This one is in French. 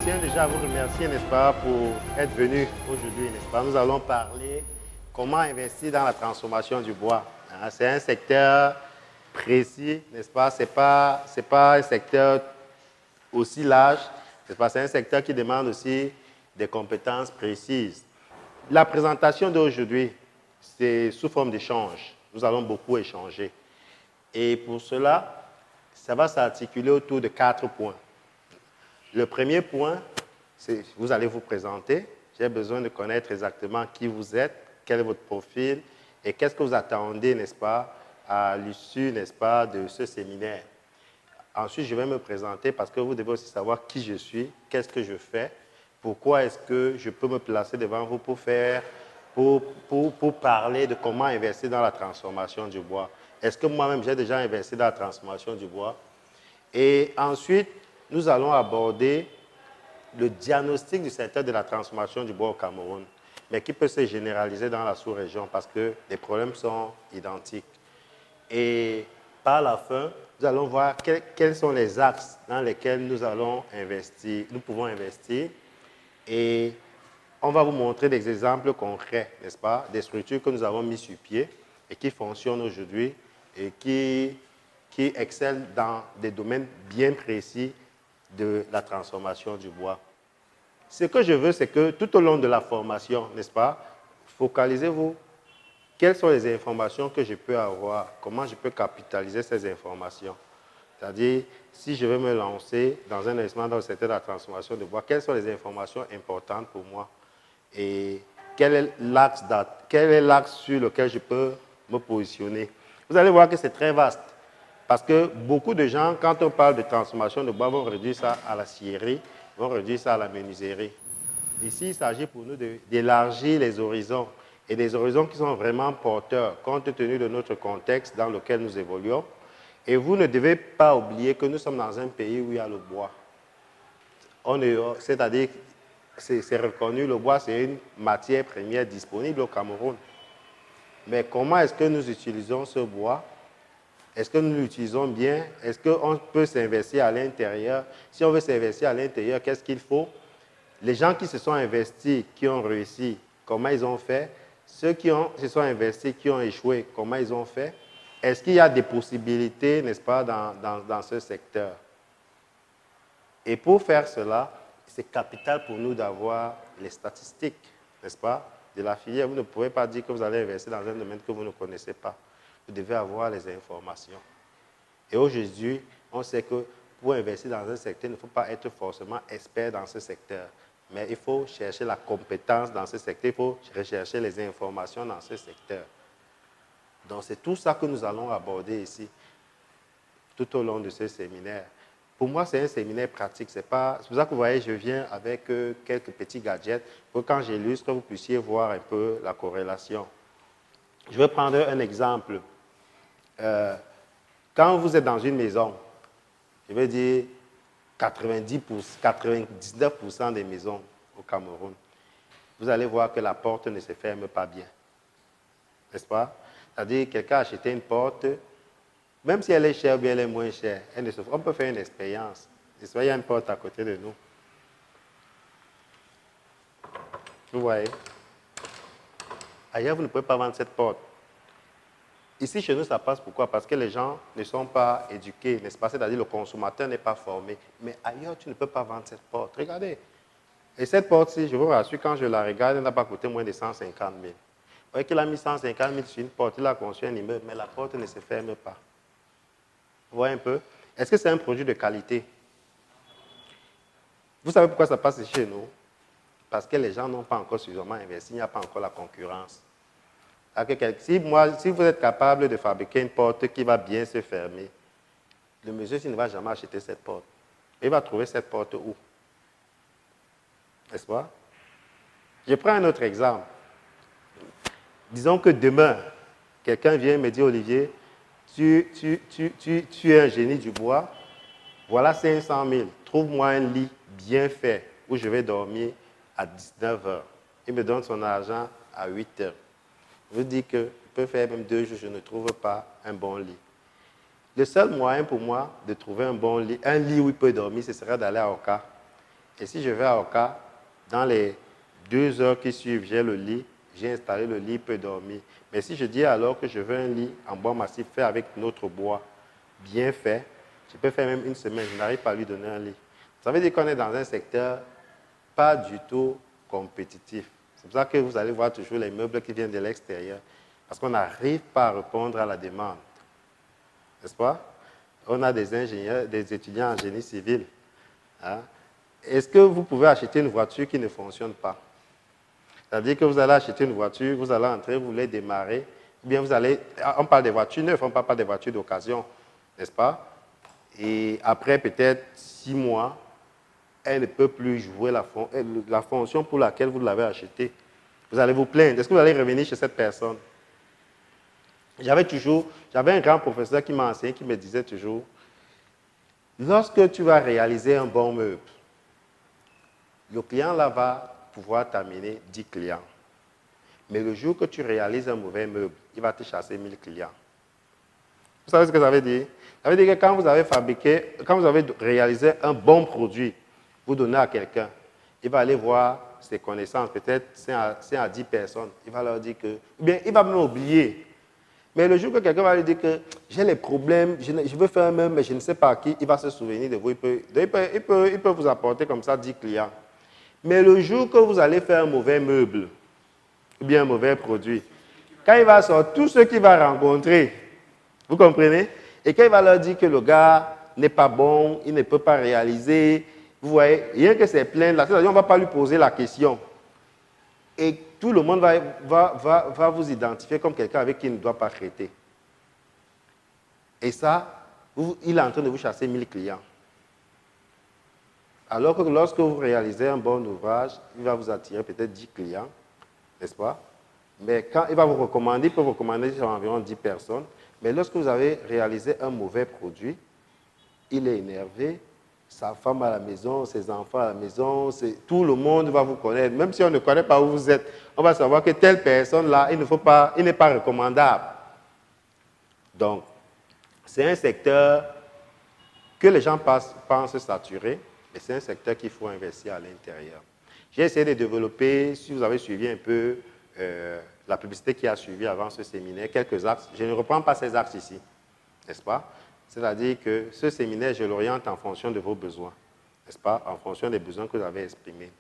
tiens déjà à vous remercier, n'est-ce pas, pour être venu aujourd'hui, n'est-ce pas. Nous allons parler comment investir dans la transformation du bois. C'est un secteur précis, n'est-ce pas. C'est pas un secteur aussi large, n'est-ce pas. C'est un secteur qui demande aussi des compétences précises. La présentation d'aujourd'hui, c'est sous forme d'échange. Nous allons beaucoup échanger. Et pour cela, ça va s'articuler autour de 4 points. Le premier point, c'est vous allez vous présenter. J'ai besoin de connaître exactement qui vous êtes, quel est votre profil et qu'est-ce que vous attendez, n'est-ce pas, à l'issue, n'est-ce pas, de ce séminaire. Ensuite, je vais me présenter parce que vous devez aussi savoir qui je suis, qu'est-ce que je fais, pourquoi est-ce que je peux me placer devant vous pour parler de comment investir dans la transformation du bois. Est-ce que moi-même, j'ai déjà investi dans la transformation du bois? Et ensuite, nous allons aborder le diagnostic du secteur de la transformation du bois au Cameroun, mais qui peut se généraliser dans la sous-région parce que les problèmes sont identiques. Et par la fin, nous allons voir quels sont les axes dans lesquels nous allons investir, nous pouvons investir. Et on va vous montrer des exemples concrets, n'est-ce pas, des structures que nous avons mises sur pied et qui fonctionnent aujourd'hui et qui excellent dans des domaines bien précis de la transformation du bois. Ce que je veux, c'est que tout au long de la formation, n'est-ce pas, focalisez-vous. Quelles sont les informations que je peux avoir? Comment je peux capitaliser ces informations? C'est-à-dire, si je veux me lancer dans un investissement dans le secteur de la transformation du bois, quelles sont les informations importantes pour moi? Et quel est l'axe sur lequel je peux me positionner? Vous allez voir que c'est très vaste. Parce que beaucoup de gens, quand on parle de transformation de bois, vont réduire ça à la scierie, vont réduire ça à la menuiserie. Ici, il s'agit pour nous d'élargir les horizons, et des horizons qui sont vraiment porteurs, compte tenu de notre contexte dans lequel nous évoluons. Et vous ne devez pas oublier que nous sommes dans un pays où il y a le bois. C'est-à-dire, c'est reconnu, le bois, c'est une matière première disponible au Cameroun. Mais comment est-ce que nous utilisons ce bois? Est-ce que nous l'utilisons bien? Est-ce qu'on peut s'investir à l'intérieur? Si on veut s'investir à l'intérieur, qu'est-ce qu'il faut? Les gens qui se sont investis, qui ont réussi, comment ils ont fait? Ceux qui se sont investis, qui ont échoué, comment ils ont fait? Est-ce qu'il y a des possibilités, n'est-ce pas, dans ce secteur? Et pour faire cela, c'est capital pour nous d'avoir les statistiques, n'est-ce pas, de la filière. Vous ne pouvez pas dire que vous allez investir dans un domaine que vous ne connaissez pas. Vous devez avoir les informations. Et aujourd'hui, on sait que pour investir dans un secteur, il ne faut pas être forcément expert dans ce secteur. Mais il faut chercher la compétence dans ce secteur, il faut rechercher les informations dans ce secteur. Donc, c'est tout ça que nous allons aborder ici, tout au long de ce séminaire. Pour moi, c'est un séminaire pratique. C'est pour ça que vous voyez, je viens avec quelques petits gadgets pour que quand j'illustre, vous puissiez voir un peu la corrélation. Je vais prendre un exemple. Quand vous êtes dans une maison, je vais dire 99% des maisons au Cameroun, vous allez voir que la porte ne se ferme pas bien. N'est-ce pas? C'est-à-dire que quelqu'un a acheté une porte, même si elle est chère ou bien elle est moins chère, on peut faire une expérience. Il y a une porte à côté de nous. Vous voyez? Ailleurs, vous ne pouvez pas vendre cette porte. Ici, chez nous, ça passe pourquoi? Parce que les gens ne sont pas éduqués, n'est-ce pas? C'est-à-dire le consommateur n'est pas formé. Mais ailleurs, tu ne peux pas vendre cette porte. Regardez. Et cette porte-ci, je vous rassure, quand je la regarde, elle n'a pas coûté moins de 150 000. Vous voyez qu'il a mis 150 000 sur une porte, il a conçu un immeuble, mais la porte ne se ferme pas. Vous voyez un peu? Est-ce que c'est un produit de qualité? Vous savez pourquoi ça passe chez nous? Parce que les gens n'ont pas encore suffisamment investi, il n'y a pas encore la concurrence. Si vous êtes capable de fabriquer une porte qui va bien se fermer, le monsieur ne va jamais acheter cette porte. Il va trouver cette porte où? N'est-ce pas? Je prends un autre exemple. Disons que demain, quelqu'un vient me dire, Olivier, tu es un génie du bois, voilà 500 000, trouve-moi un lit bien fait où je vais dormir à 19 heures. Il me donne son argent à 8 heures. Je dis qu'il peut faire même 2 jours, je ne trouve pas un bon lit. Le seul moyen pour moi de trouver un bon lit, un lit où il peut dormir, ce serait d'aller à Oka Et si je vais à Oka, dans les 2 heures qui suivent, j'ai le lit, j'ai installé le lit, il peut dormir. Mais si je dis alors que je veux un lit en bois massif fait avec notre bois, bien fait, je peux faire même une semaine, je n'arrive pas à lui donner un lit. Ça veut dire qu'on est dans un secteur pas du tout compétitif. C'est pour ça que vous allez voir toujours les meubles qui viennent de l'extérieur, parce qu'on n'arrive pas à répondre à la demande. N'est-ce pas? On a des ingénieurs, des étudiants en génie civil. Hein? Est-ce que vous pouvez acheter une voiture qui ne fonctionne pas? C'est-à-dire que vous allez acheter une voiture, vous allez entrer, vous voulez démarrer, ou bien vous allez, on parle des voitures neuves, on ne parle pas des voitures d'occasion, n'est-ce pas? Et après peut-être 6 mois, elle ne peut plus jouer la fonction pour laquelle vous l'avez achetée. Vous allez vous plaindre. Est-ce que vous allez revenir chez cette personne? J'avais un grand professeur qui m'a enseigné, qui me disait toujours, lorsque tu vas réaliser un bon meuble, le client là va pouvoir t'amener 10 clients. Mais le jour que tu réalises un mauvais meuble, il va te chasser 1000 clients. Vous savez ce que ça veut dire? Ça veut dire que quand vous avez réalisé un bon produit, vous donnez à quelqu'un, il va aller voir ses connaissances, peut-être c'est à 10 personnes, il va leur dire que, ou bien il va même oublier. Mais le jour que quelqu'un va lui dire que j'ai les problèmes, je veux faire un meuble, mais je ne sais pas à qui, il va se souvenir de vous, il peut vous apporter comme ça 10 clients. Mais le jour que vous allez faire un mauvais meuble, ou bien un mauvais produit, quand il va sortir, tous ceux qu'il va rencontrer, vous comprenez? Et quand il va leur dire que le gars n'est pas bon, il ne peut pas réaliser, vous voyez, rien que ces plaintes-là, c'est-à-dire on ne va pas lui poser la question. Et tout le monde va vous identifier comme quelqu'un avec qui il ne doit pas traiter. Et ça, il est en train de vous chasser 1000 clients. Alors que lorsque vous réalisez un bon ouvrage, il va vous attirer peut-être 10 clients, n'est-ce pas? Mais quand il va vous recommander, il peut vous recommander sur environ 10 personnes. Mais lorsque vous avez réalisé un mauvais produit, il est énervé, sa femme à la maison, ses enfants à la maison, tout le monde va vous connaître. Même si on ne connaît pas où vous êtes, on va savoir que telle personne-là, il n'est pas recommandable. Donc, c'est un secteur que les gens pensent saturé, mais c'est un secteur qu'il faut investir à l'intérieur. J'ai essayé de développer, si vous avez suivi un peu la publicité qui a suivi avant ce séminaire, quelques axes. Je ne reprends pas ces axes ici, n'est-ce pas? C'est-à-dire que ce séminaire, je l'oriente en fonction de vos besoins, n'est-ce pas? En fonction des besoins que vous avez exprimés.